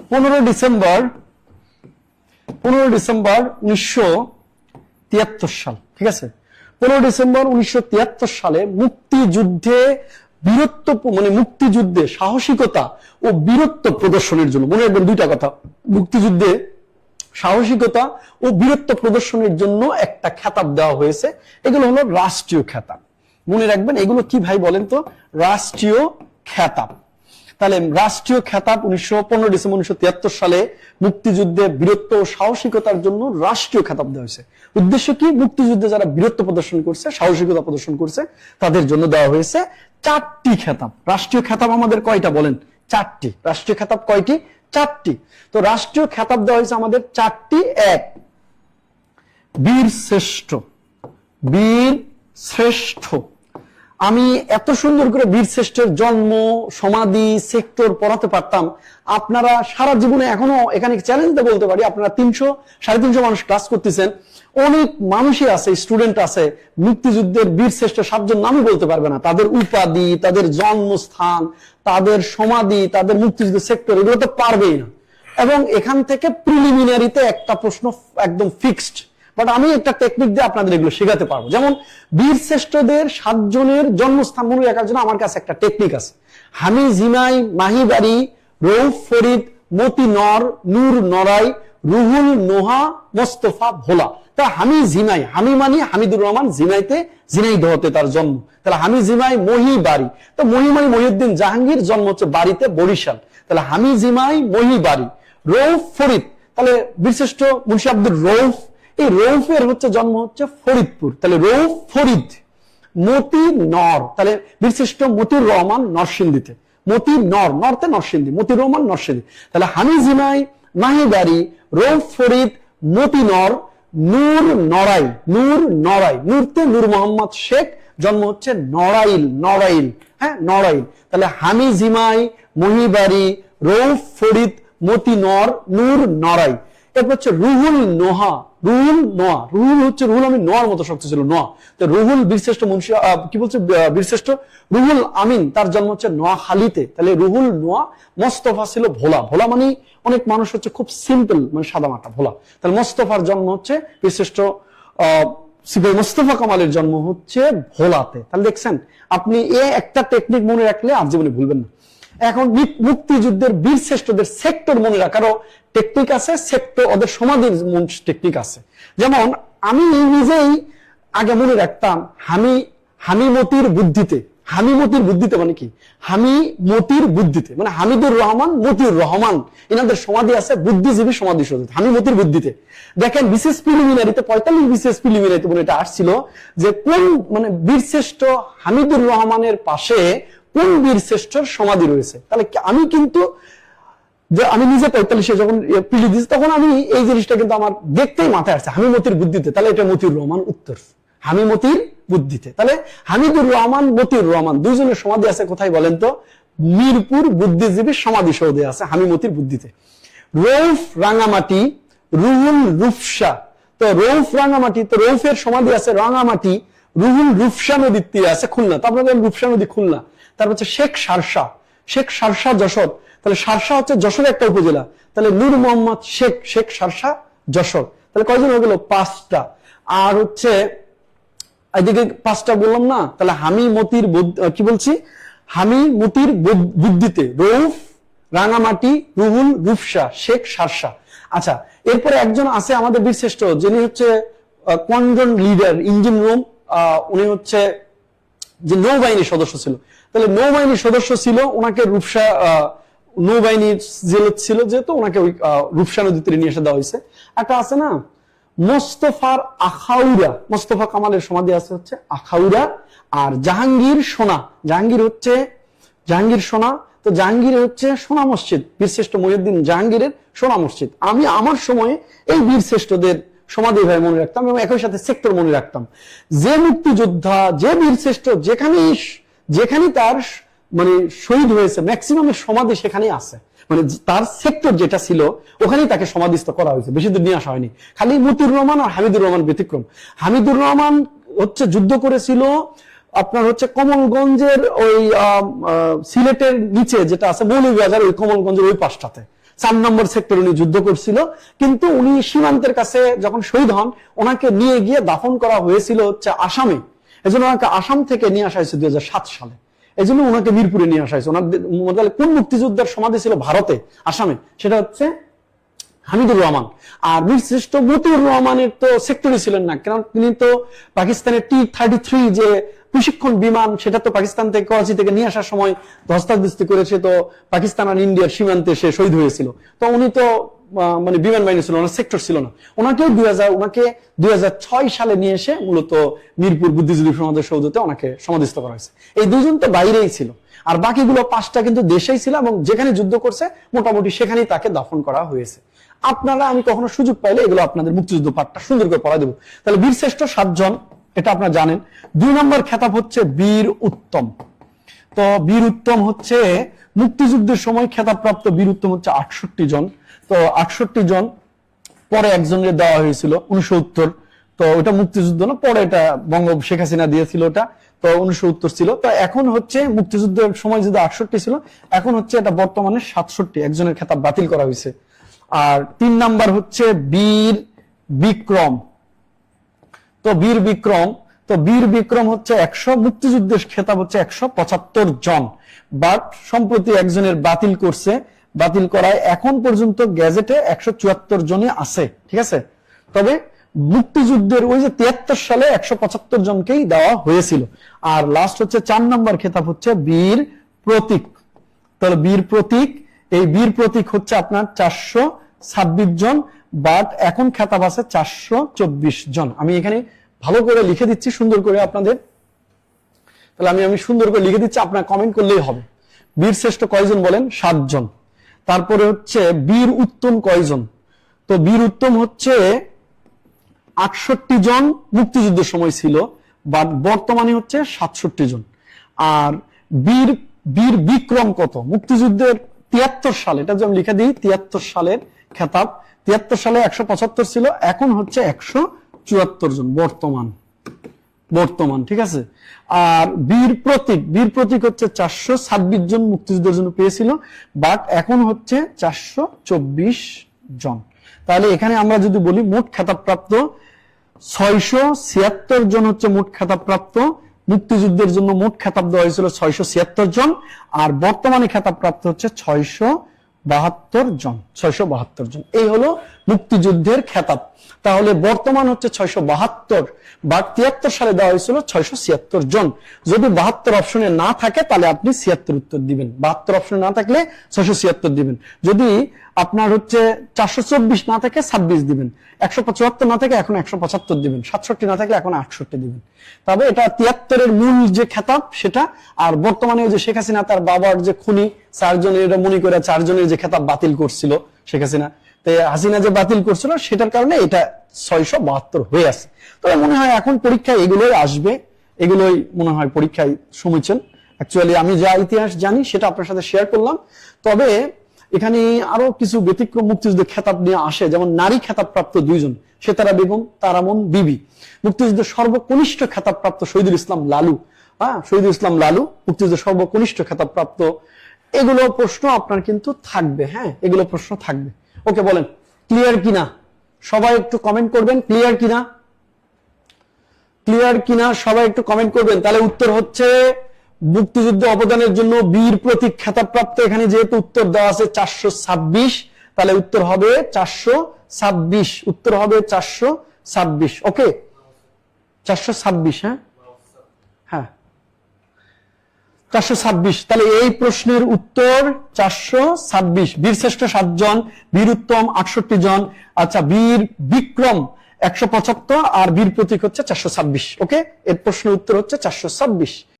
15 December 1973 সাল, ঠিক আছে? 15 ডিসেম্বর 1973 সালে মুক্তিযুদ্ধে বীরত্ব, মানে মুক্তিযুদ্ধে সাহসিকতা ও বীরত্ব প্রদর্শনের জন্য, মনে রাখবেন দুইটা কথা, মুক্তিযুদ্ধে সাহসিকতা ও বীরত্ব প্রদর্শনের জন্য একটা খেতাব দেওয়া হয়েছে। এগুলো হলো রাষ্ট্রীয় খেতাব, মনে রাখবেন। এগুলো কি ভাই বলেন তো? রাষ্ট্রীয় খেতাব। তাহলে রাষ্ট্রীয় খেতাব 15 ডিসেম্বর 1973 সালে মুক্তিযুদ্ধে বীরত্ব ও সাহসিকতার জন্য রাষ্ট্রীয় খেতাব দেওয়া হয়েছে। উদ্দেশ্য কি? মুক্তিযুদ্ধে যারা বীরত্ব প্রদর্শন করছে, সাহসিকতা প্রদর্শন করছে, তাদের জন্য দেওয়া হয়েছে 4টি খেতাব। রাষ্ট্রীয় খেতাব আমাদের কয়টা বলেন? 4টি। রাষ্ট্রীয় খেতাব কয়টি? 4টি। তো রাষ্ট্রীয় খেতাব দেওয়া হয়েছে আমাদের 4টি। এক, বীর শ্রেষ্ঠ। বীর শ্রেষ্ঠ। আমি এত সুন্দর করে বীর শ্রেষ্ঠের জন্ম, সমাধি, সেক্টর পড়াতে পারতাম। আপনারা সারা জীবনে এখনো এখানে চ্যালেঞ্জ দিয়ে বলতে পারি, আপনারা 300-350 মানুষ ক্লাস করতেছেন, অনেক মানুষই আছে, স্টুডেন্ট আছে, মুক্তিযুদ্ধের বীর শ্রেষ্ঠ 7 জন নামই বলতে পারবে না। তাদের উপাধি, তাদের জন্মস্থান, তাদের সমাধি, তাদের মুক্তিযুদ্ধের সেক্টর, এগুলো তো পারবেই না। এবং এখান থেকে প্রিলিমিনারিতে একটা প্রশ্ন একদম ফিক্সড, বাট আমি একটা টেকনিক দিয়ে আপনাদের এগুলো শেখাতে পারবো। যেমন বীর শ্রেষ্ঠদের 7 জনের জন্মস্থান মনে রাখার জন্য আমার কাছে একটা টেকনিক আছে। হামি জিমাই, মাহিবাড়ি, রৌফ ফরিদ, মতি নর, নূর নরাই, রুহুল নোহা, মোস্তফা ভোলা। তা হামি জিমাই, হামি মানি হামিদুর রহমান, জিমাইতে ঝিনাইদহতে তার জন্ম। তাহলে হামি জিমাই মহিবাড়ি, তো মহিমানি মহিউদ্দিন জাহাঙ্গীর, জন্ম হচ্ছে বাড়িতে বরিশাল। তাহলে হামি জিমাই মহিবাড়ি। রৌফ ফরিদ, তাহলে বীরশ্রেষ্ঠ মুন্সি আব্দুর রৌফ, এই রৌফের হচ্ছে জন্ম হচ্ছে ফরিদপুর। তাহলে রৌফ ফরিদ। মতি নর, তাহলে বীরশ্রেষ্ঠ মতিউর রহমান নরসিংদীতে। মতি নর, নরতে নরসিংদী, মতিউর রহমান নরসিংদী। তাহলে হামি জিমাই, মাহিবাড়ি, রৌফ ফরিদ, মতি নর, নূর নরাই, নূর নরাই, নূরতে নূর মোহাম্মদ শেখ, জন্ম হচ্ছে নড়াইল, নড়াইল, হ্যাঁ নড়াইল। তাহলে হামি জিমাই, মহিবাড়ি, রৌফ ফরিদ, মতি নর, নূর নরাই। এরপর হচ্ছে রুহুল নোহা, রুহুল নোয়া, রুহুল হচ্ছে, রুহুল আমি নোয়ার মতো শক্ত ছিল, নোয়া। তো রুহুল বীরশ্রেষ্ঠ মুন্সি, কি বলছে বীরশ্রেষ্ঠ রুহুল আমিন, তার জন্ম হচ্ছে নোয়াখালীতে। তাহলে রুহুল নোয়া। মোস্তফা ছিল ভোলা, ভোলা মানে অনেক মানুষ হচ্ছে খুব সিম্পল, মানে সাদামাটা ভোলা। তাহলে মোস্তফার জন্ম হচ্ছে বীরশ্রেষ্ঠ সিপাহী মোস্তফা কামালের জন্ম হচ্ছে ভোলাতে। তাহলে দেখছেন আপনি একটা টেকনিক মনে রাখলে আজীবনে ভুলবেন না। এখন মুক্তিযুদ্ধের বীর শ্রেষ্ঠদের সেক্টর মনে রাখারও টেকনিক আছে, সেক্টর ওদের সমাধির টেকনিক আছে। যেমন আমি নিজেই আগে মনে রাখতাম হামিমতির বুদ্ধিতে। হামিমতির বুদ্ধিতে মানে কি? হামিমতির বুদ্ধিতে মানে হামিদুর রহমান, মতিউর রহমান, এনাদের সমাধি আছে বুদ্ধিজীবী সমাধি সৌধ, হামিমতির বুদ্ধিতে। দেখেন বিশেষ প্রিলিমিনারিতে 45 বিশেষ প্রিলিমিনারিতে বলে এটা আসছিল যে কোন মানে বীরশ্রেষ্ঠ হামিদুর রহমানের পাশে কোন বীরশ্রেষ্ঠর সমাধি রয়েছে। তাহলে আমি কিন্তু আমি নিজে 45-এ যখন পিলি দিয়েছি তখন আমি এই জিনিসটা কিন্তু আমার দেখতেই মাথায় আসছে, হামিমতির বুদ্ধিতে। তাহলে এটা মতিউর রহমান উত্তর, হামিমতির বুদ্ধিতে। তাহলে হামিদুর রহমান, মতিউর রহমান দুইজনের সমাধি আছে কোথায় বলেন তো? মিরপুর বুদ্ধিজীবী সমাধি সৌধে আছে, হামিমতির বুদ্ধিতে। রৌফ রাঙামাটি, রুহুল রূপসা। তো রৌফ রাঙামাটি, তো রৌফের সমাধি আছে রাঙামাটি, রুহুল রূপসা নদীর তীরে আছে খুলনা। তারপরে রূপসা নদী খুলনা। তারপর হচ্ছে শেখ সারসা, শেখ সারসা যশোর। তাহলে সারসা হচ্ছে যশোরের একটা উপজেলা। তাহলে নূর মোহাম্মদ শেখ, শেখ সারসা যশোর। তাহলে কয়জন হয়ে গেল? 5টা। আর হচ্ছে এদিকে 5টা বললাম না? তাহলে হামিমতির কি বলছি? হামিমতির বুদ্ধিতে রৌফ, রাঙামাটি, রুহুল রূপসা, শেখ সারসা। আচ্ছা, এরপরে একজন আছে আমাদের বীরশ্রেষ্ঠ, যিনি হচ্ছে কোয়ান্ডন লিডার, ইঞ্জিন রুম, উনি হচ্ছে যে নৌবাহিনীর সদস্য ছিল। তাহলে নৌবাহিনীর সদস্য ছিল, ওনাকে রূপসা নৌবাহিনীর জেলত ছিল যেহেতু ওনাকে ওই রূপসা নদী তীরে নিয়ে এসে দেওয়া হয়েছে। একটা আছে না মোস্তফার আখাউড়া, মোস্তফা কামালের সমাধি আছে হচ্ছে আখাউড়া। আর জাহাঙ্গীর সোনা, জাহাঙ্গীর হচ্ছে জাহাঙ্গীর সোনা। তো জাহাঙ্গীর হচ্ছে সোনা মসজিদ, বীরশ্রেষ্ঠ মহিউদ্দিন জাহাঙ্গীরের সোনা মসজিদ। আমি আমার সময়ে এই বীরশ্রেষ্ঠদের সমাধি ভাই মনে রাখতাম এবং একই সাথে সেক্টর মনে রাখতাম। যে মুক্তিযোদ্ধা, যে বীরশ্রেষ্ঠ যেখানে তার মানে শহীদ হয়েছে ম্যাক্সিমামের সমাধি সেখানেই আছে, মানে তার সেক্টর যেটা ছিল ওখানেই তাকে সমাধিস্থ করা হয়েছে, বেশি দূর নিয়ে আসা হয়নি। খালি মতিউর রহমান আর হামিদুর রহমান ব্যতিক্রম। হামিদুর রহমান হচ্ছে যুদ্ধ করেছিল আপনার হচ্ছে কমলগঞ্জের ওই সিলেটের নিচে যেটা আছে মৌলভীবাজার, ওই কমলগঞ্জের ওই পাশটাতে। 4 নম্বর সেক্টর উনি যুদ্ধ করছিল, কিন্তু উনি সীমান্তের কাছে যখন শহীদ হন ওনাকে নিয়ে গিয়ে দাফন করা হয়েছিল হচ্ছে আসামে। এজন্য ওনাকে আসাম থেকে নিয়ে আসা হয়েছে 2007 সালে। এই জন্য ওনাকে মিরপুরে নিয়ে আসা হয়েছে। ওনার কোন মুক্তিযোদ্ধার সমাধি ছিল ভারতে, আসামে, সেটা হচ্ছে হামিদুর রহমান। আর বীরশ্রেষ্ঠ মতিউর রহমানের তো সেক্টরই ছিলেন না, কারণ তিনি তো পাকিস্তানের T-33 যে প্রশিক্ষণ বিমান, সেটা তো পাকিস্তান থেকে, করাচি থেকে নিয়ে আসার সময় ধস্তাধস্তি করেছে, তো পাকিস্তান আর ইন্ডিয়ার সীমান্তে সে শহীদ হয়েছিল। তো উনি তো মানে বিমান বাহিনী ছিল, ওনার সেক্টর ছিল না। ওনাকে 2006 সালে নিয়ে এসে মূলত মিরপুর বুদ্ধিজীবী সমাজের সৌধতে ওনাকে সমাধিস্থ করা হয়েছে। এই দুজন তো বাইরেই ছিল, আর বাকিগুলো 5টা কিন্তু দেশেই ছিল, এবং যেখানে যুদ্ধ করছে মোটামুটি সেখানেই তাকে দাফন করা হয়েছে। আপনারা, আমি কখনো সুযোগ পাইলে এগুলো আপনাদের মুক্তিযুদ্ধ পাঠটা সুন্দর করে পড়া দেবো। তাহলে বীরশ্রেষ্ঠ 7 জন, এটা আপনারা জানেন। 2 নম্বর খেতাব হচ্ছে বীর উত্তম। তো বীর উত্তম হচ্ছে মুক্তিযুদ্ধের সময় খেতাবপ্রাপ্ত বীর উত্তম হচ্ছে 68 জন। তো 68 জন, পরে একজনের দেওয়া হয়েছিল 69। তো ওটা মুক্তিযুদ্ধ না, পরে এটা শেখ হাসিনা দিয়েছিল ওটা, তো 69 ছিল। তো এখন হচ্ছে মুক্তিযুদ্ধের সময় যদি 68 ছিল, এখন হচ্ছে এটা বর্তমানে 67, একজনের খেতাব বাতিল করা হয়েছে। আর 3 নাম্বার হচ্ছে বীর বিক্রম। তো বীর বিক্রম হচ্ছে 100, মুক্তিযুদ্ধের খেতাব হচ্ছে 175 জন। বাট সম্প্রতি একজনের বাতিল করছে, বাতিল করায় এখন পর্যন্ত গ্যাজেটে 174 জনই আছে, ঠিক আছে। তবে মুক্তিযুদ্ধের ওই যে 73 সালে 175 জনকেই দেওয়া হয়েছিল। আর লাস্ট হচ্ছে 4 নম্বর খেতাব হচ্ছে বীর প্রতীক। তাহলে বীর প্রতীক, এই বীর প্রতীক হচ্ছে আপনার 426 জন, বাট এখন খেতাব আছে 424 জন। আমি এখানে ভালো করে লিখে দিচ্ছি সুন্দর করে আপনাদের, তাহলে আমি সুন্দর করে লিখে দিচ্ছি, আপনারা কমেন্ট করলেই হবে। বীর শ্রেষ্ঠ কয়জন বলেন? 7 জন। তারপরে হচ্ছে বীর উত্তম কয়জন? তো বীর উত্তম হচ্ছে 68 জন মুক্তিযুদ্ধের সময় ছিল, বাট বর্তমানে হচ্ছে 67 জন। আর বীর বিক্রম কত? মুক্তিযুদ্ধের 73 সালে, এটা যদি আমি লিখে দিই 73 সালের খেতাব, 73 সালে 175 ছিল, এখন হচ্ছে 174 জন বর্তমান, ঠিক আছে। আর বীর প্রতীক হচ্ছে 426 জন মুক্তিযুদ্ধের জন্য পেয়েছিল, বাট এখন হচ্ছে 424 জন। তাহলে এখানে আমরা যদি বলি মোট খেতাবপ্রাপ্ত 676 জন হচ্ছে মোট খেতাবপ্রাপ্ত। মুক্তিযুদ্ধের জন্য মোট খেতাব দেওয়া হয়েছিল 676 জন, আর বর্তমানে খেতাবপ্রাপ্ত হচ্ছে 672 জন। এই হলো মুক্তিযুদ্ধের খেতাব। তাহলে বর্তমান হচ্ছে 672, বা 73 সালে দেওয়া হয়েছিল 676 জন। যদি 72 অপশনে না থাকে তাহলে আপনি 76 উত্তর দিবেন, 72 অপশনে না থাকলে 676 দিবেন। যদি আপনার হচ্ছে 424 না থাকে 26 দিবেন, 175 না থাকে এখন 175 দিবেন, 67 না থাকলে এখন 68 দিবেন। তবে এটা 73 এর মূল যে খেতাব সেটা। আর বর্তমানে যে শেখ হাসিনা তার বাবার যে খুনি 4 জনের, এটা মনে করে 4 জনের যে খেতাব বাতিল করছিল শেখ হাসিনা, তো হাসিনা যে বাতিল করছিল সেটার কারণে এটা 672 হয়ে আছে। তবে মনে হয় এখন পরীক্ষায় এগুলোই আসবে, এগুলোই মনে হয় পরীক্ষায় শুনেছেন। অ্যাকচুয়ালি আমি যা ইতিহাস জানি সেটা আপনার সাথে শেয়ার করলাম। তবে এখানে আরো কিছু ব্যতিক্রম মুক্তিযুদ্ধের খেতাব নিয়ে আসে, যেমন নারী খেতাবপ্রাপ্ত 2 জন, সেতারা বেগম, তারামন বিবি। মুক্তিযুদ্ধের সর্বকনিষ্ঠ খেতাবপ্রাপ্ত শহীদুল ইসলাম লালু, মুক্তিযুদ্ধের সর্বকনিষ্ঠ খেতাবপ্রাপ্ত। এগুলো প্রশ্ন আপনার কিন্তু থাকবে, হ্যাঁ, এগুলো প্রশ্ন থাকবে। ওকে, বলেন ক্লিয়ার কিনা? সবাই একটু কমেন্ট করবেন, ক্লিয়ার কিনা সবাই একটু কমেন্ট করবেন। তাহলে উত্তর হচ্ছে মুক্তিযুদ্ধ অবদানের জন্য বীর প্রতীক খেতাবপ্রাপ্ত, এখানে যেহেতু উত্তর দেওয়া আছে 426, তাহলে উত্তর হবে 426। ওকে, 426, হ্যাঁ 426। তাহলে এই প্রশ্নের উত্তর 426। বীরশ্রেষ্ঠ 7 জন, বীর উত্তম 68 জন, আচ্ছা বীর বিক্রম 175, আর বীর প্রতীক হচ্ছে 426। ওকে, এর প্রশ্নের উত্তর হচ্ছে 426।